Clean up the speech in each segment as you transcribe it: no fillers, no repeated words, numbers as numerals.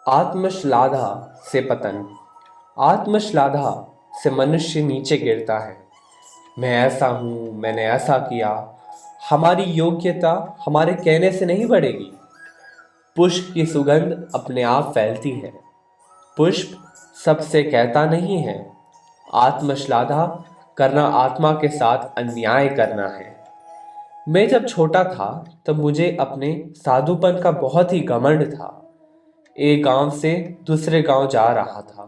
आत्मश्लाघा से पतन। आत्मश्लाघा से मनुष्य नीचे गिरता है। मैं ऐसा हूँ, मैंने ऐसा किया। हमारी योग्यता हमारे कहने से नहीं बढ़ेगी। पुष्प की सुगंध अपने आप फैलती है। पुष्प सबसे कहता नहीं है। आत्मश्लाघा करना आत्मा के साथ अन्याय करना है। मैं जब छोटा था तब मुझे अपने साधुपन का बहुत ही घमंड था। एक गांव से दूसरे गांव जा रहा था।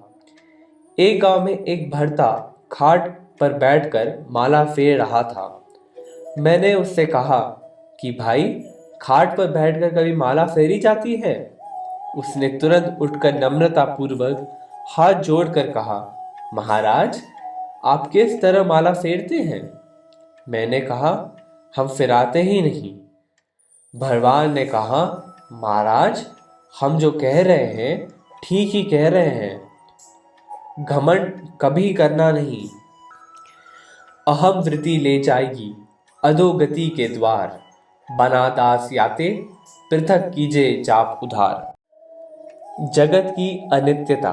एक गांव में एक भरता खाट पर बैठकर माला फेर रहा था। मैंने उससे कहा कि भाई, खाट पर बैठकर कभी माला फेरी जाती है? उसने तुरंत उठकर नम्रता पूर्वक हाथ जोड़कर कहा, महाराज, आप किस तरह माला फेरते हैं? मैंने कहा, हम फिराते ही नहीं। भगवान ने कहा, महाराज, हम जो कह रहे हैं ठीक ही कह रहे हैं। घमंड कभी करना नहीं। अहम वृत्ति ले जाएगी अधोगति के द्वार। बना दास याते पृथक कीजे जाप उधार। जगत की अनित्यता।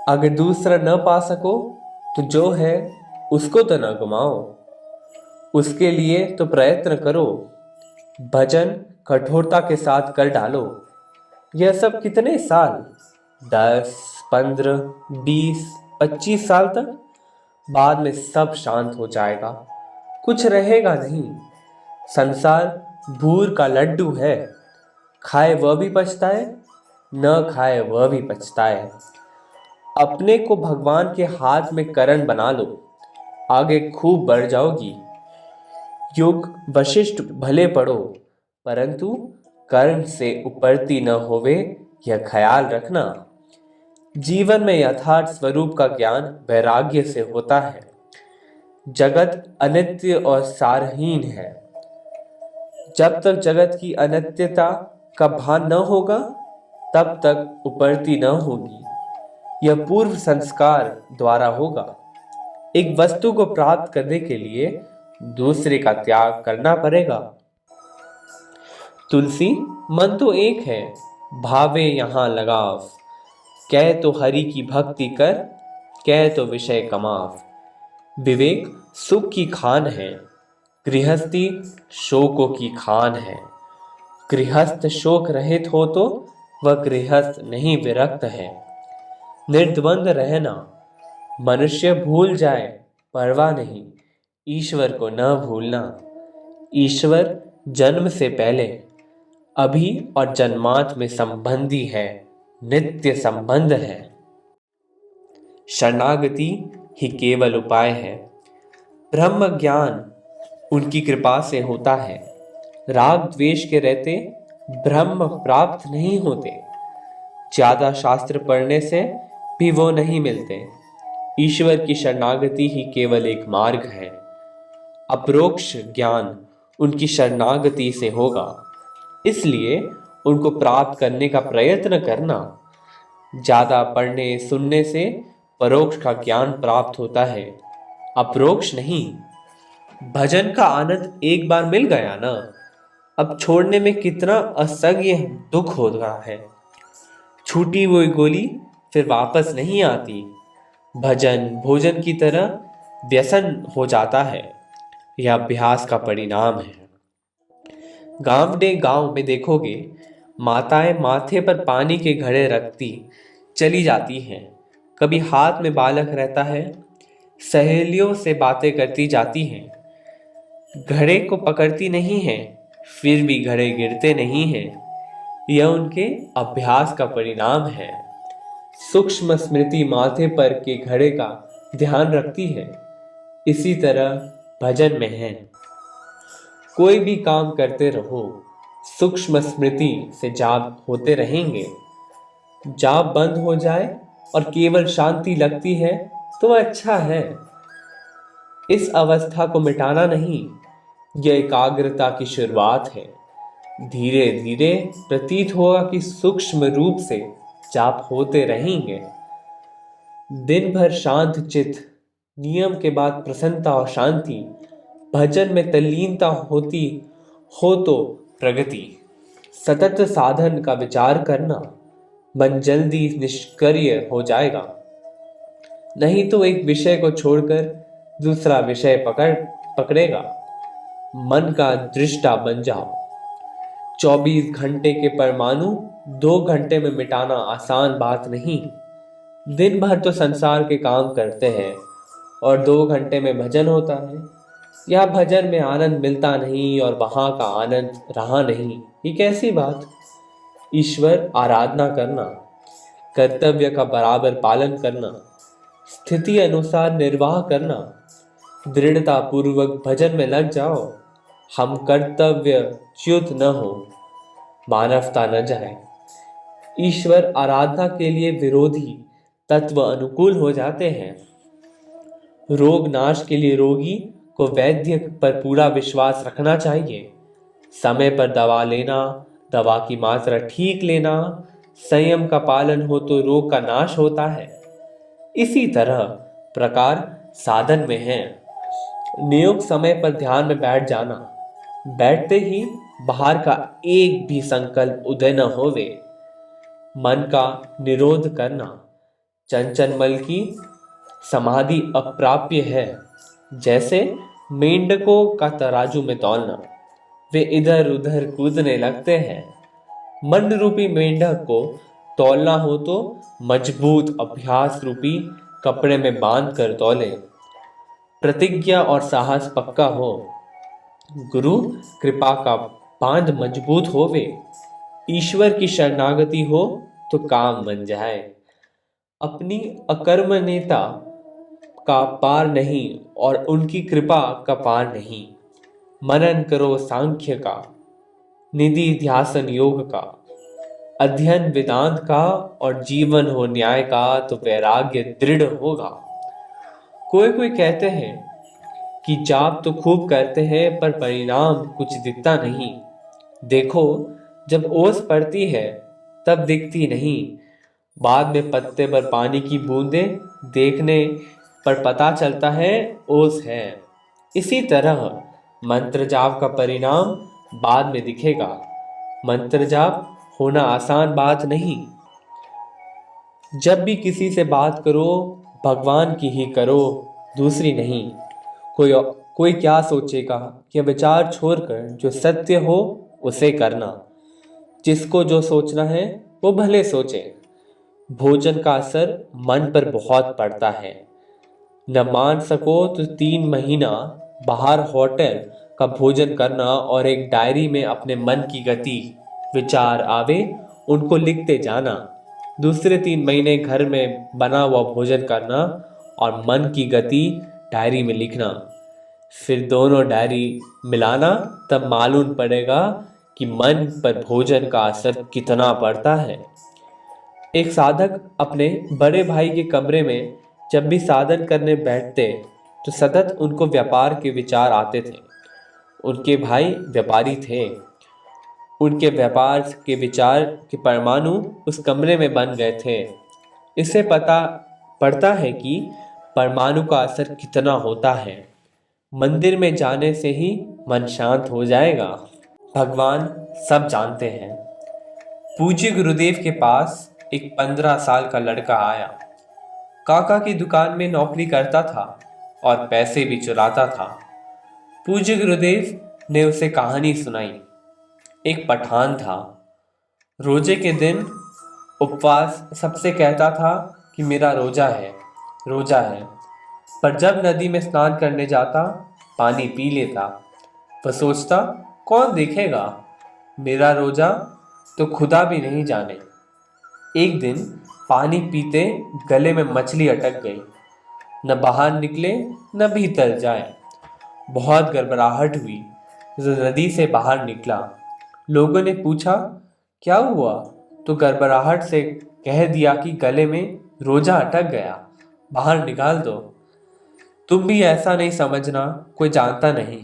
अगर दूसरा न पा सको तो जो है उसको तो न गमाओ। उसके लिए तो प्रयत्न करो। भजन कठोरता के साथ कर डालो। यह सब कितने साल? 10, 15, 20, 25 साल तक। बाद में सब शांत हो जाएगा। कुछ रहेगा नहीं। संसार भूर का लड्डू है। खाए वह भी पछताए, न खाए वह भी पछताए। अपने को भगवान के हाथ में करण बना लो। आगे खूब बढ़ जाओगी। योग वशिष्ठ भले पढ़ो, परंतु कर्म से उपरती न होवे, यह ख्याल रखना। जीवन में यथार्थ स्वरूप का ज्ञान वैराग्य से होता है। जगत अनित्य और सारहीन है। जब तक जगत की अनित्यता का भान न होगा, तब तक उपरती न होगी। यह पूर्व संस्कार द्वारा होगा। एक वस्तु को प्राप्त करने के लिए दूसरे का त्याग करना पड़ेगा। तुलसी, मन तो एक है, भावे यहाँ लगाव। कह तो हरि की भक्ति कर, कह तो विषय कमाव। विवेक सुख की खान है, गृहस्थी शोकों की खान है। गृहस्थ शोक रहित हो तो वह गृहस्थ नहीं, विरक्त है। निर्द्वंद रहना। मनुष्य भूल जाए परवाह नहीं, ईश्वर को न भूलना। ईश्वर जन्म से पहले, अभी और जन्मांत में संबंधी है, नित्य संबंध है। शरणागति ही केवल उपाय है। ब्रह्म ज्ञान उनकी कृपा से होता है। राग द्वेष के रहते ब्रह्म प्राप्त नहीं होते। ज्यादा शास्त्र पढ़ने से भी वो नहीं मिलते। ईश्वर की शरणागति ही केवल एक मार्ग है। अपरोक्ष ज्ञान उनकी शरणागति से होगा, इसलिए उनको प्राप्त करने का प्रयत्न करना। ज्यादा पढ़ने सुनने से परोक्ष का ज्ञान प्राप्त होता है, अपरोक्ष नहीं। भजन का आनंद एक बार मिल गया ना, अब छोड़ने में कितना असह्य दुख हो रहा है। छूटी हुई गोली फिर वापस नहीं आती। भजन भोजन की तरह व्यसन हो जाता है। यह अभ्यास का परिणाम है। गांव में देखोगे, माताएं माथे पर पानी के घड़े रखती चली जाती हैं। कभी हाथ में बालक रहता है, सहेलियों से बातें करती जाती हैं। घड़े को पकड़ती नहीं हैं, फिर भी घड़े गिरते नहीं हैं। यह उनके अभ्यास का परिणाम है। सूक्ष्म स्मृति माथे पर के घड़े का ध्यान रखती है। इसी तरह भजन में है। कोई भी काम करते रहो, सूक्ष्म स्मृति से जाप होते रहेंगे। जाप बंद हो जाए और केवल शांति लगती है तो अच्छा है। इस अवस्था को मिटाना नहीं, यह एकाग्रता की शुरुआत है। धीरे धीरे प्रतीत होगा कि सूक्ष्म रूप से जाप होते रहेंगे। दिन भर शांत चित्त, नियम के बाद प्रसन्नता और शांति, भजन में तल्लीनता होती हो तो प्रगति। सतत साधन का विचार करना, मन जल्दी निष्क्रिय हो जाएगा। नहीं तो एक विषय को छोड़कर दूसरा विषय पकड़ेगा। मन का दृष्टा बन जाओ। 24 घंटे के परमाणु 2 घंटे में मिटाना आसान बात नहीं। दिन भर तो संसार के काम करते हैं और 2 घंटे में भजन होता है। यह भजन में आनंद मिलता नहीं और वहां का आनंद रहा नहीं, ये कैसी बात। ईश्वर आराधना करना, कर्तव्य का बराबर पालन करना, स्थिति अनुसार निर्वाह करना, दृढ़ता पूर्वक भजन में लग जाओ। हम कर्तव्य च्युत न हो, मानवता न जाए। ईश्वर आराधना के लिए विरोधी तत्व अनुकूल हो जाते हैं। रोग नाश के लिए रोगी को वैद्य पर पूरा विश्वास रखना चाहिए। समय पर दवा लेना, दवा की मात्रा ठीक लेना, संयम का पालन हो तो रोग का नाश होता है। इसी तरह प्रकार साधन में है। नियुक्त समय पर ध्यान में बैठ जाना, बैठते ही बाहर का एक भी संकल्प उदय न होवे। मन का निरोध करना, चंचल मल की समाधि अप्राप्य है। जैसे मेंढकों का तराजू में तौलना, वे इधर उधर कूदने लगते हैं। मन रूपी मेंढक को तौलना हो तो मजबूत अभ्यास रूपी कपड़े में बांध कर तौले। प्रतिज्ञा और साहस पक्का हो। गुरु कृपा का बांध मजबूत होवे। ईश्वर की शरणागति हो तो काम बन जाए। अपनी अकर्मण्यता का पार नहीं और उनकी कृपा का पार नहीं। मनन करो सांख्य का, निधि ध्यासन योग का, अध्ययन वेदांत का और जीवन हो न्याय का तो वैराग्य दृढ़ होगा। कोई कोई कहते हैं कि जाप तो खूब करते हैं पर परिणाम कुछ दिखता नहीं। देखो, जब ओस पड़ती है तब दिखती नहीं, बाद में पत्ते पर पानी की बूंदें देखने पर पता चलता है ओस है। इसी तरह मंत्र जाप का परिणाम बाद में दिखेगा। मंत्र जाप होना आसान बात नहीं। जब भी किसी से बात करो भगवान की ही करो, दूसरी नहीं। कोई क्या सोचेगा, यह विचार छोड़कर जो सत्य हो उसे करना। जिसको जो सोचना है वो भले सोचे। भोजन का असर मन पर बहुत पड़ता है। न मान सको तो 3 महीना बाहर होटल का भोजन करना और एक डायरी में अपने मन की गति विचार आवे उनको लिखते जाना। दूसरे 3 महीने घर में बना हुआ भोजन करना और मन की गति डायरी में लिखना। फिर दोनों डायरी मिलाना, तब मालूम पड़ेगा कि मन पर भोजन का असर कितना पड़ता है। एक साधक अपने बड़े भाई के कमरे में जब भी साधन करने बैठते तो सतत उनको व्यापार के विचार आते थे। उनके भाई व्यापारी थे। उनके व्यापार के विचार के परमाणु उस कमरे में बन गए थे। इससे पता पड़ता है कि परमाणु का असर कितना होता है। मंदिर में जाने से ही मन शांत हो जाएगा। भगवान सब जानते हैं। पूज्य गुरुदेव के पास एक 15 साल का लड़का आया। काका की दुकान में नौकरी करता था और पैसे भी चुराता था। पूज्य गुरुदेव ने उसे कहानी सुनाई। एक पठान था। रोजे के दिन उपवास सबसे कहता था कि मेरा रोजा है, रोजा है। पर जब नदी में स्नान करने जाता, पानी पी लेता। वह सोचता, कौन देखेगा, मेरा रोजा तो खुदा भी नहीं जाने। एक दिन पानी पीते गले में मछली अटक गई। न बाहर निकले न भीतर जाए। बहुत गड़बड़ाहट हुई। नदी से बाहर निकला। लोगों ने पूछा, क्या हुआ? तो गड़बड़ाहट से कह दिया कि गले में रोजा अटक गया, बाहर निकाल दो। तुम भी ऐसा नहीं समझना, कोई जानता नहीं,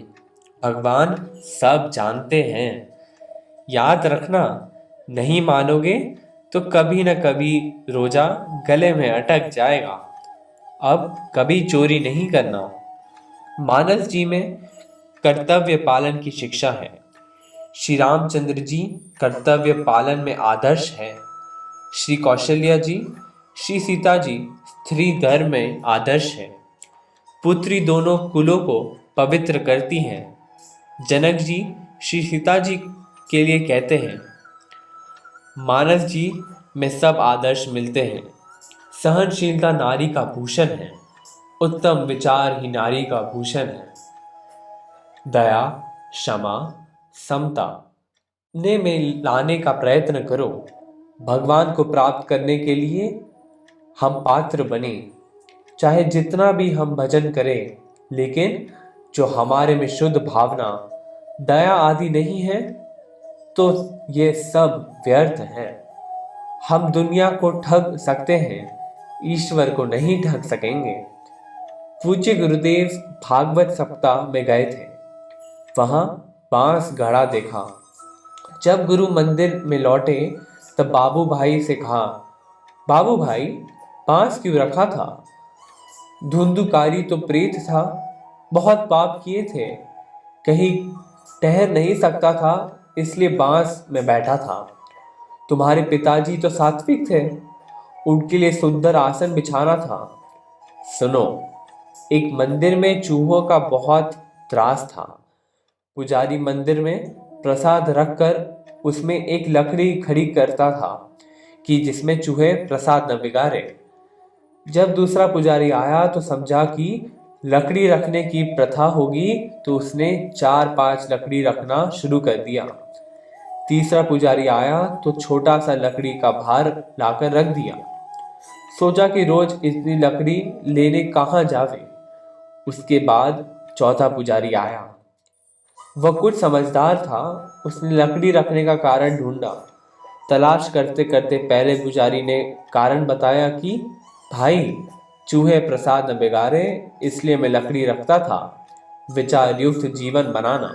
भगवान सब जानते हैं। याद रखना, नहीं मानोगे तो कभी न कभी रोजा गले में अटक जाएगा। अब कभी चोरी नहीं करना। मानस जी में कर्तव्य पालन की शिक्षा है। श्री रामचंद्र जी कर्तव्य पालन में आदर्श है। श्री कौशल्या जी, श्री सीता जी स्त्री धर्म में आदर्श है। पुत्री दोनों कुलों को पवित्र करती हैं। जनक जी श्री सीता जी के लिए कहते हैं, मानस जी में सब आदर्श मिलते हैं। सहनशीलता नारी का भूषण है, उत्तम विचार ही नारी का भूषण है। दया, क्षमा, समता ने में लाने का प्रयत्न करो। भगवान को प्राप्त करने के लिए हम पात्र बने। चाहे जितना भी हम भजन करें, लेकिन जो हमारे में शुद्ध भावना, दया आदि नहीं है, तो ये सब व्यर्थ है। हम दुनिया को ठग सकते हैं, ईश्वर को नहीं ठग सकेंगे। पूज्य गुरुदेव भागवत सप्ताह में गए थे। वहां बांस गड़ा देखा। जब गुरु मंदिर में लौटे तब बाबू भाई से कहा, बाबू भाई बांस क्यों रखा था? धुंधुकारी तो प्रेत था, बहुत पाप किए थे, कहीं ठहर नहीं सकता था, इसलिए बांस में बैठा था। तुम्हारे पिताजी तो सात्विक थे, उनके लिए सुंदर आसन बिछाना था। सुनो, एक मंदिर में चूहों का बहुत त्रास था। पुजारी मंदिर में प्रसाद रखकर उसमें एक लकड़ी खड़ी करता था कि जिसमें चूहे प्रसाद न बिगाड़े। जब दूसरा पुजारी आया तो समझा कि लकड़ी रखने की प्रथा होगी, तो उसने 4-5 लकड़ी रखना शुरू कर दिया। तीसरा पुजारी आया तो छोटा सा लकड़ी का भार लाकर रख दिया। सोचा कि रोज इतनी लकड़ी लेने कहाँ जावे। उसके बाद चौथा पुजारी आया। वह कुछ समझदार था, उसने लकड़ी रखने का कारण ढूंढा। तलाश करते करते पहले पुजारी ने कारण बताया कि भाई, चूहे प्रसाद न बिगाड़े, इसलिए मैं लकड़ी रखता था, विचार युक्त जीवन बनाना।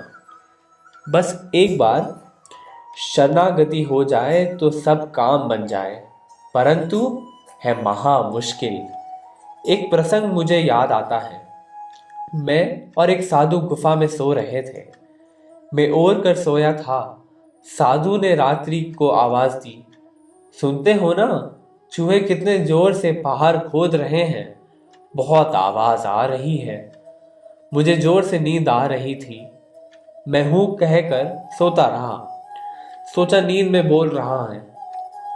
बस एक बार शरणागति हो जाए तो सब काम बन जाए, परंतु है महा मुश्किल। एक प्रसंग मुझे याद आता है। मैं और एक साधु गुफा में सो रहे थे। मैं ओर कर सोया था। साधु ने रात्रि को आवाज दी, सुनते हो ना, चूहे कितने जोर से पहाड़ खोद रहे हैं, बहुत आवाज आ रही है। मुझे जोर से नींद आ रही थी। मैं हूं कहकर सोता रहा। सोचा नींद में बोल रहा है।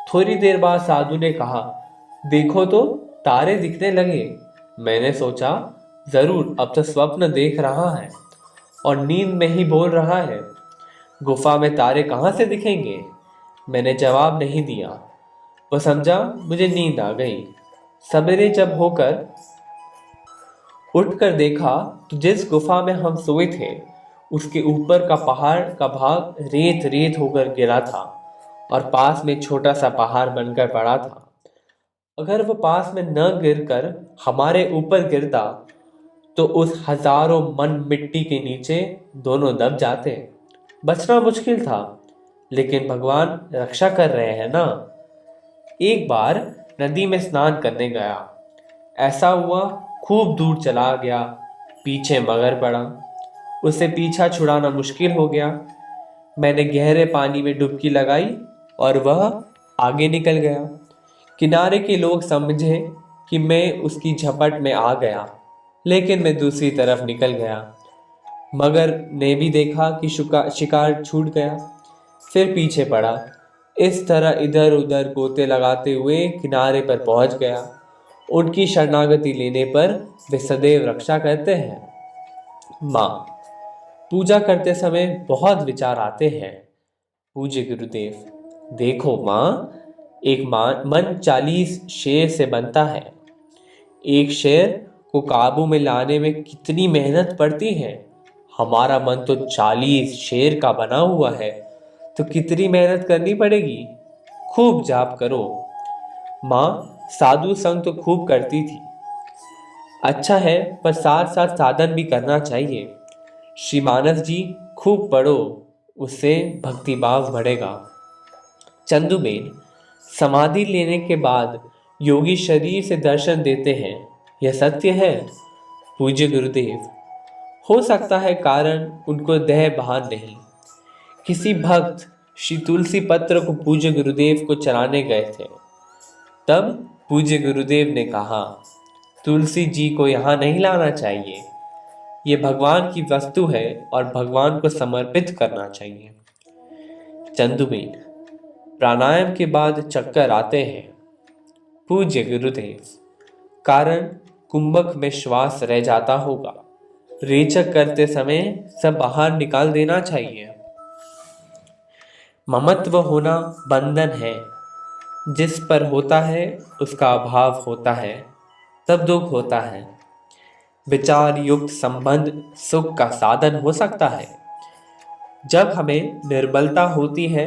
थोड़ी देर बाद साधु ने कहा, देखो तो तारे दिखने लगे। मैंने सोचा, जरूर अब तो स्वप्न देख रहा है और नींद में ही बोल रहा है। गुफा में तारे कहाँ से दिखेंगे? मैंने जवाब नहीं दिया। वो समझा मुझे नींद आ गई। सवेरे जब होकर उठकर देखा तो जिस गुफा में हम सोए थे, उसके ऊपर का पहाड़ का भाग रेत रेत होकर गिरा था और पास में छोटा सा पहाड़ बनकर पड़ा था। अगर वो पास में न गिरकर हमारे ऊपर गिरता तो उस हजारों मन मिट्टी के नीचे दोनों दब जाते। बचना मुश्किल था, लेकिन भगवान रक्षा कर रहे हैं ना। एक बार नदी में स्नान करने गया। ऐसा हुआ खूब दूर चला गया, पीछे मगर पड़ा। उसे पीछा छुड़ाना मुश्किल हो गया। मैंने गहरे पानी में डुबकी लगाई और वह आगे निकल गया। किनारे के लोग समझे कि मैं उसकी झपट में आ गया, लेकिन मैं दूसरी तरफ निकल गया। मगर ने भी देखा कि शिकार छूट गया, फिर पीछे पड़ा। इस तरह इधर उधर गोते लगाते हुए किनारे पर पहुंच गया। उनकी शरणागति लेने पर वे सदैव रक्षा करते हैं। माँ, पूजा करते समय बहुत विचार आते हैं। पूज्य गुरुदेव, देखो माँ, एक मन 40 शेर से बनता है। एक शेर को काबू में लाने में कितनी मेहनत पड़ती है। हमारा मन तो 40 शेर का बना हुआ है, तो कितनी मेहनत करनी पड़ेगी। खूब जाप करो। माँ साधु संग तो खूब करती थी, अच्छा है, पर साथ साथ साधन भी करना चाहिए। श्री मानस जी खूब पढ़ो, उससे भक्तिभाव बढ़ेगा। चंदूबेन, समाधि लेने के बाद योगी शरीर से दर्शन देते हैं, यह सत्य है? पूज्य गुरुदेव, हो सकता है कारण उनको देह भान नहीं। किसी भक्त श्री तुलसी पत्र को पूज्य गुरुदेव को चढ़ाने गए थे। तब पूज्य गुरुदेव ने कहा, तुलसी जी को यहाँ नहीं लाना चाहिए, ये भगवान की वस्तु है और भगवान को समर्पित करना चाहिए। चंदुबेन, प्राणायाम के बाद चक्कर आते हैं। पूज्य गुरुदेव, कारण कुंभक में श्वास रह जाता होगा, रेचक करते समय सब बाहर निकाल देना चाहिए। ममत्व होना बंधन है, जिस पर होता है उसका अभाव होता है, तब दुख होता है। विचार युक्त संबंध सुख का साधन हो सकता है। जब हमें निर्बलता होती है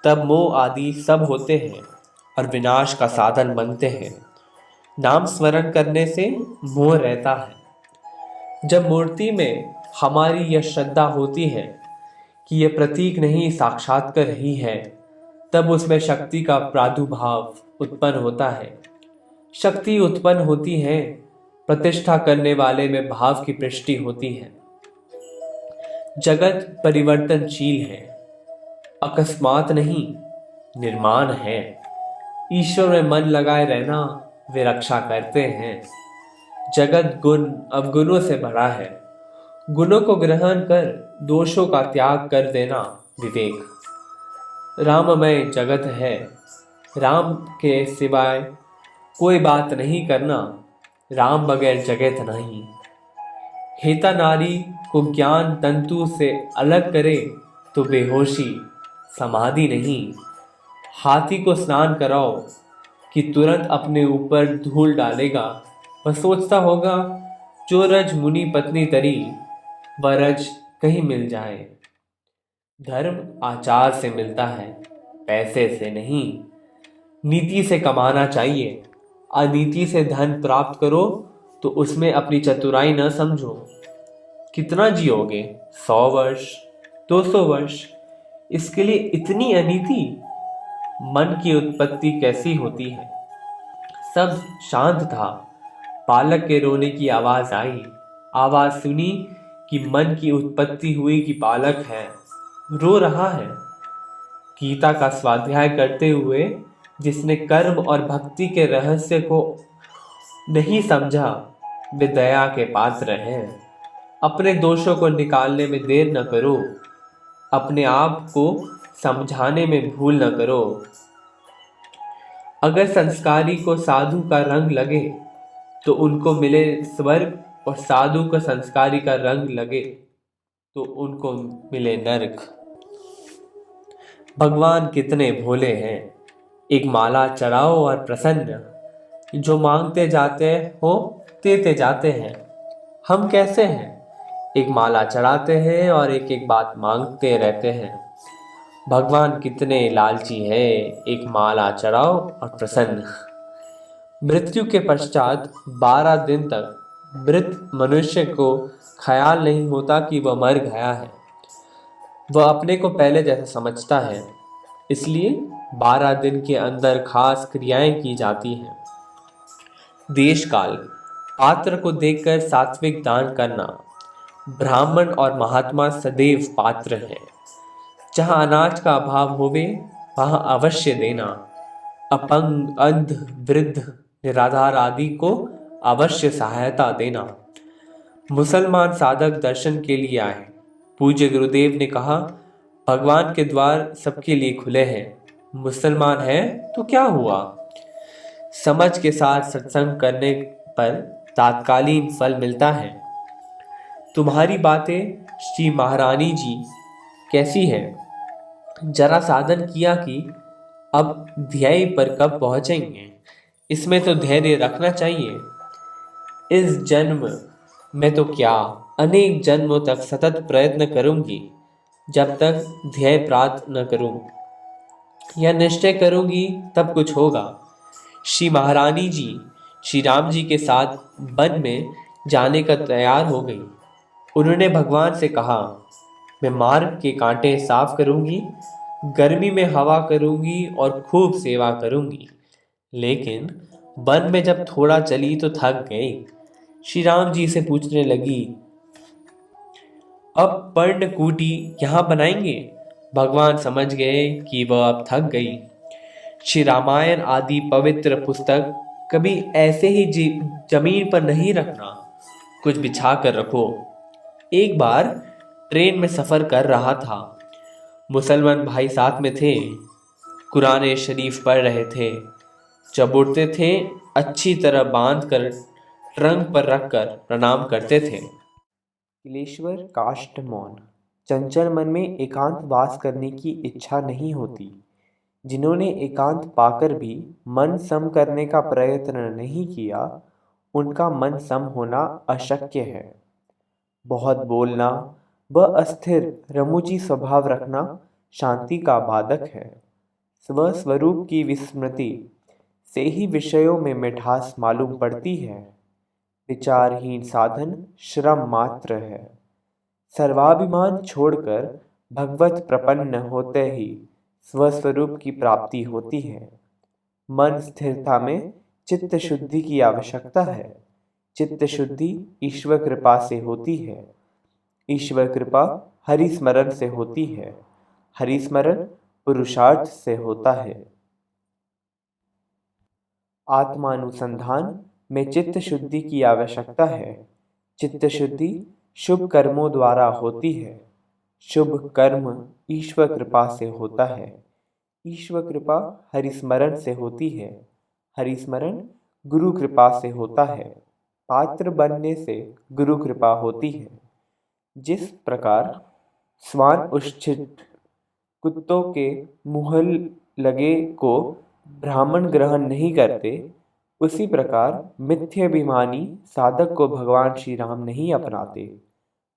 तब मोह आदि सब होते हैं और विनाश का साधन बनते हैं। नाम स्मरण करने से मोह रहता है। जब मूर्ति में हमारी यह श्रद्धा होती है कि यह प्रतीक नहीं साक्षात्कार ही है, तब उसमें शक्ति का प्रादुर्भाव उत्पन्न होता है। शक्ति उत्पन्न होती है, प्रतिष्ठा करने वाले में भाव की पुष्टि होती है। जगत परिवर्तनशील है, अकस्मात नहीं, निर्माण है। ईश्वर में मन लगाए रहना वे रक्षा करते हैं। जगत गुण अवगुणों से भरा है, गुणों को ग्रहण कर दोषों का त्याग कर देना विवेक। राममय जगत है, राम के सिवाय कोई बात नहीं करना, राम बगैर जगत नहीं। हेता नारी को ज्ञान तंतु से अलग करे तो बेहोशी समाधि नहीं। हाथी को स्नान कराओ कि तुरंत अपने ऊपर धूल डालेगा, वह सोचता होगा जो रज मुनि पत्नी तरी वह रज कहीं मिल जाए। धर्म आचार से मिलता है, पैसे से नहीं। नीति से कमाना चाहिए, अनीति से धन प्राप्त करो तो उसमें अपनी चतुराई न समझो। कितना जियोगे, 100 वर्ष 200 वर्ष, इसके लिए इतनी अनीति। मन की उत्पत्ति कैसी होती है। सब शांत था, बालक के रोने की आवाज आई। आवाज सुनी कि मन की उत्पत्ति हुई कि बालक है, रो रहा है। गीता का स्वाध्याय करते हुए जिसने कर्म और भक्ति के रहस्य को नहीं समझा वे दया के पात्र हैं। अपने दोषों को निकालने में देर न करो, अपने आप को समझाने में भूल न करो। अगर संस्कारी को साधु का रंग लगे तो उनको मिले स्वर्ग, और साधु को संस्कारी का रंग लगे तो उनको मिले नरक। भगवान कितने भोले हैं। एक माला चढ़ाओ और प्रसन्न, जो मांगते जाते हो देते जाते हैं। हम कैसे हैं, एक माला चढ़ाते हैं और एक एक बात मांगते रहते हैं। भगवान कितने लालची है, एक माला चढ़ाओ और प्रसन्न। मृत्यु के पश्चात 12 दिन तक मृत मनुष्य को ख्याल नहीं होता कि वह मर गया है। वह अपने को पहले जैसा समझता है, इसलिए 12 दिन के अंदर खास क्रियाएं की जाती हैं। देश काल, पात्र को देखकर सात्विक दान करना। ब्राह्मण और महात्मा सदैव पात्र है। जहाँ अनाज का अभाव होवे वहाँ अवश्य देना। अपंग, अंध, वृद्ध, निराधार आदि को अवश्य सहायता देना। मुसलमान साधक दर्शन के लिए आए। पूज्य गुरुदेव ने कहा, भगवान के द्वार सबके लिए खुले हैं। मुसलमान है तो क्या हुआ। समझ के साथ सत्संग करने पर तात्कालीन फल मिलता है। तुम्हारी बातें श्री महारानी जी कैसी है। जरा साधन किया कि अब ध्येय पर कब पहुंचेंगे, इसमें तो धैर्य रखना चाहिए। इस जन्म में तो क्या, अनेक जन्मों तक सतत प्रयत्न करूंगी, जब तक ध्येय प्राप्त न करूं या निश्चय करूंगी तब कुछ होगा। श्री महारानी जी श्री राम जी के साथ वन में जाने का तैयार हो गई। उन्होंने भगवान से कहा, मैं मार्ग के कांटे साफ करूंगी, गर्मी में हवा करूंगी और खूब सेवा करूंगी। लेकिन वन में जब थोड़ा चली तो थक गई। श्री राम जी से पूछने लगी, अब पर्णकुटी यहाँ बनाएंगे। भगवान समझ गए कि वह अब थक गई। श्री रामायण आदि पवित्र पुस्तक कभी ऐसे ही जमीन पर नहीं रखना, कुछ बिछा कर रखो। एक बार ट्रेन में सफ़र कर रहा था। मुसलमान भाई साथ में थे। कुरान शरीफ पढ़ रहे थे। जब उठते थे अच्छी तरह बांध कर ट्रंक पर रखकर प्रणाम करते थे। किलेश्वर काष्ठ मौन। चंचल मन में एकांत वास करने की इच्छा नहीं होती। जिन्होंने एकांत पाकर भी मन सम करने का प्रयत्न नहीं किया, उनका मन सम होना अशक्य है। बहुत बोलना व अस्थिर रमुची स्वभाव रखना शांति का बाधक है। स्वस्वरूप की विस्मृति से ही विषयों में मिठास मालूम पड़ती है। विचारहीन साधन श्रम मात्र है। सर्वाभिमान छोड़कर भगवत प्रपन्न होते ही स्वस्वरूप की प्राप्ति होती है। मन स्थिरता में चित्त शुद्धि की आवश्यकता है। चित्त शुद्धि ईश्वर कृपा से होती है। ईश्वर कृपा हरि स्मरण से होती है। हरि स्मरण पुरुषार्थ से होता है। आत्मानुसंधान में चित्त शुद्धि की आवश्यकता है। चित्त शुद्धि शुभ कर्मों द्वारा होती है। शुभ कर्म ईश्वर कृपा से होता है। ईश्वर कृपा हरिस्मरण से होती है। हरिस्मरण गुरु कृपा से होता है। पात्र बनने से गुरु कृपा होती है। जिस प्रकार स्वान उच्छिष्ट कुत्तों के मुँह लगे को ब्राह्मण ग्रहण नहीं करते, उसी प्रकार मिथ्याभिमानी साधक को भगवान श्री राम नहीं अपनाते।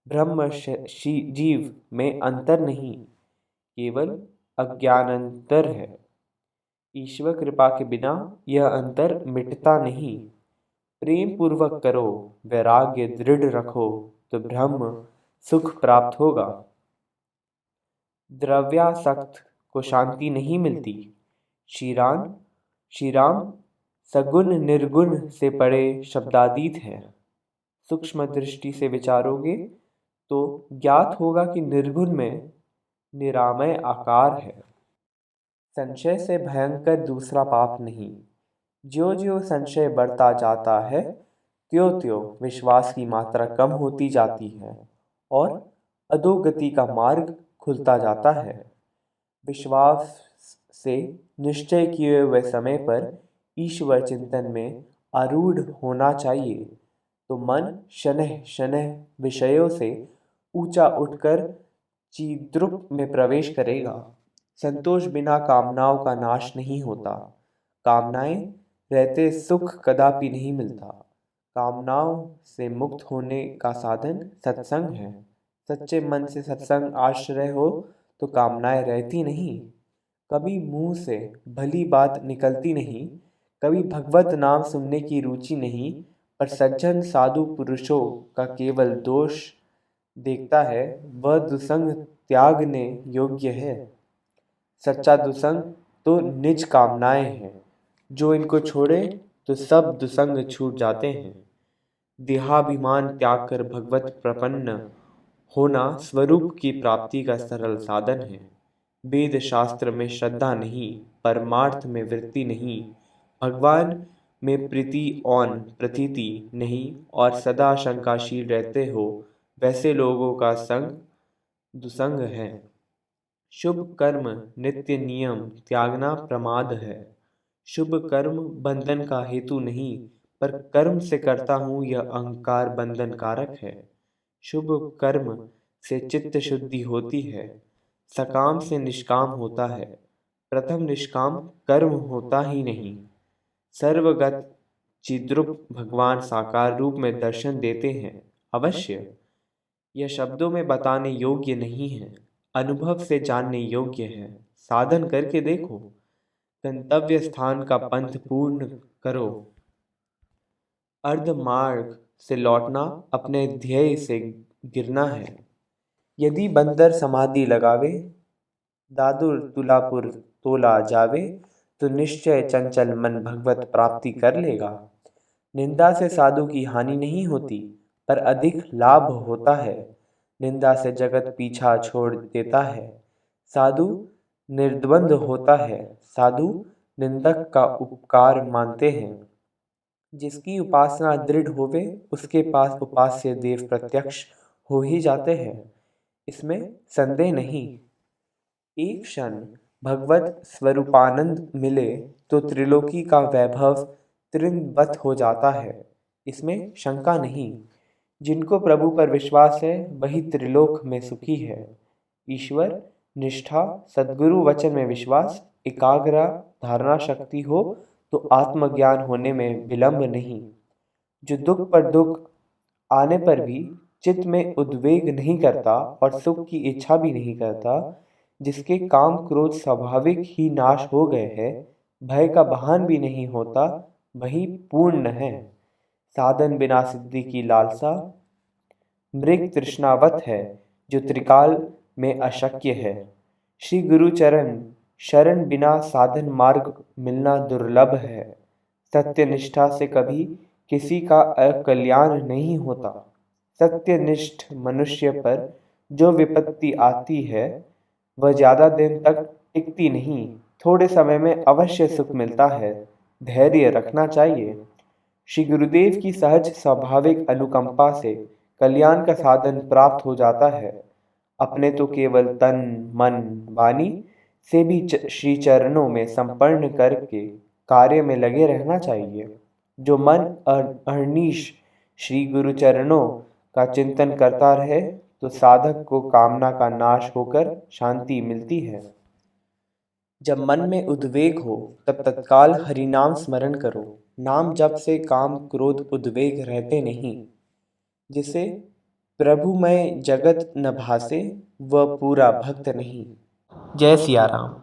ब्रह्म जीव में अंतर नहीं, केवल अज्ञानांतर है। ईश्वर कृपा के बिना यह अंतर मिटता नहीं। प्रेम पूर्वक करो, वैराग्य दृढ़ रखो, तो ब्रह्म सुख प्राप्त होगा। द्रव्यासक्त को शांति नहीं मिलती। श्री राम सगुण निर्गुण से परे शब्दातीत है। सूक्ष्म दृष्टि से विचारोगे तो ज्ञात होगा कि निर्गुण में निरामय आकार है। संशय से भयंकर दूसरा पाप नहीं। ज्यों ज्यों संशय बढ़ता जाता है, त्यों त्यों विश्वास की मात्रा कम होती जाती है और अधोगति का मार्ग खुलता जाता है। विश्वास से निश्चय किए हुए समय पर ईश्वर चिंतन में आरूढ़ होना चाहिए, तो मन शनैः शनैः विषयों से ऊंचा उठकर चिद्रूप में प्रवेश करेगा। संतोष बिना कामनाओं का नाश नहीं होता। कामनाएं रहते सुख कदापि नहीं मिलता। कामनाओं से मुक्त होने का साधन सत्संग है। सच्चे मन से सत्संग आश्रय हो तो कामनाएं रहती नहीं। कभी मुंह से भली बात निकलती नहीं, कभी भगवत नाम सुनने की रुचि नहीं, पर सज्जन साधु पुरुषों का केवल दोष देखता है, वह दुसंग त्यागने योग्य है। सच्चा दुसंग तो निज कामनाएं हैं। जो इनको छोड़े तो सब दुसंग छूट जाते हैं। देहाभिमान त्याग कर भगवत प्रपन्न होना स्वरूप की प्राप्ति का सरल साधन है। वेद शास्त्र में श्रद्धा नहीं, परमार्थ में वृत्ति नहीं, भगवान में प्रीति और प्रतीति नहीं और सदा शंकाशील रहते हो, वैसे लोगों का संग दुसंग है। शुभ कर्म नित्य नियम त्यागना प्रमाद है। शुभ कर्म बंधन का हेतु नहीं, पर कर्म से करता हूँ यह अहंकार बंधन कारक है। शुभ कर्म से चित्त शुद्धि होती है। सकाम से निष्काम होता है। प्रथम निष्काम कर्म होता ही नहीं। सर्वगत चिद्रूप भगवान साकार रूप में दर्शन देते हैं। अवश्य यह शब्दों में बताने योग्य नहीं है, अनुभव से जानने योग्य है। साधन करके देखो, गंतव्य स्थान का पंथ पूर्ण करो। अर्ध मार्ग से लौटना अपने ध्येय से गिरना है। यदि बंदर समाधि लगावे, दादुर तुलापुर तोला जावे, तो निश्चय चंचल मन भगवत प्राप्ति कर लेगा। निंदा से साधु की हानि नहीं होती, पर अधिक लाभ होता है। निंदा से जगत पीछा छोड़ देता है। साधु निर्द्वंद होता है। साधु निंदक का उपकार मानते हैं। जिसकी उपासना दृढ़ होवे उसके पास उपास्य देव प्रत्यक्ष हो ही जाते हैं, इसमें संदेह नहीं। एक क्षण भगवत स्वरूपानंद मिले तो त्रिलोकी का वैभव त्रिनवत हो जाता है, इसमें शंका नहीं। जिनको प्रभु पर विश्वास है वही त्रिलोक में सुखी है। ईश्वर निष्ठा, सद्गुरु वचन में विश्वास, एकाग्र धारणा शक्ति हो तो आत्मज्ञान होने में विलंब नहीं। जो दुख पर दुख आने पर भी चित्त में उद्वेग नहीं करता और सुख की इच्छा भी नहीं करता, जिसके काम क्रोध स्वाभाविक ही नाश हो गए हैं, भय का भान भी नहीं होता, वही पूर्ण है। साधन बिना सिद्धि की लालसा मृग तृष्णावत है, जो त्रिकाल में अशक्य है। श्री गुरु चरण शरण बिना साधन मार्ग मिलना दुर्लभ है। सत्यनिष्ठा से कभी किसी का अकल्याण नहीं होता। सत्यनिष्ठ मनुष्य पर जो विपत्ति आती है वह ज़्यादा दिन तक टिकती नहीं, थोड़े समय में अवश्य सुख मिलता है। धैर्य रखना चाहिए। श्री गुरुदेव की सहज स्वाभाविक अनुकंपा से कल्याण का साधन प्राप्त हो जाता है। अपने तो केवल तन मन वाणी से भी श्री चरणों में समर्पण करके कार्य में लगे रहना चाहिए। जो मन अहर्निश श्री गुरु चरणों का चिंतन करता रहे तो साधक को कामना का नाश होकर शांति मिलती है। जब मन में उद्वेग हो तब तत्काल हरिनाम स्मरण करो। नाम जप से काम क्रोध उद्वेग रहते नहीं। जिसे प्रभुमय जगत न भासे वह पूरा भक्त नहीं। जय सिया राम।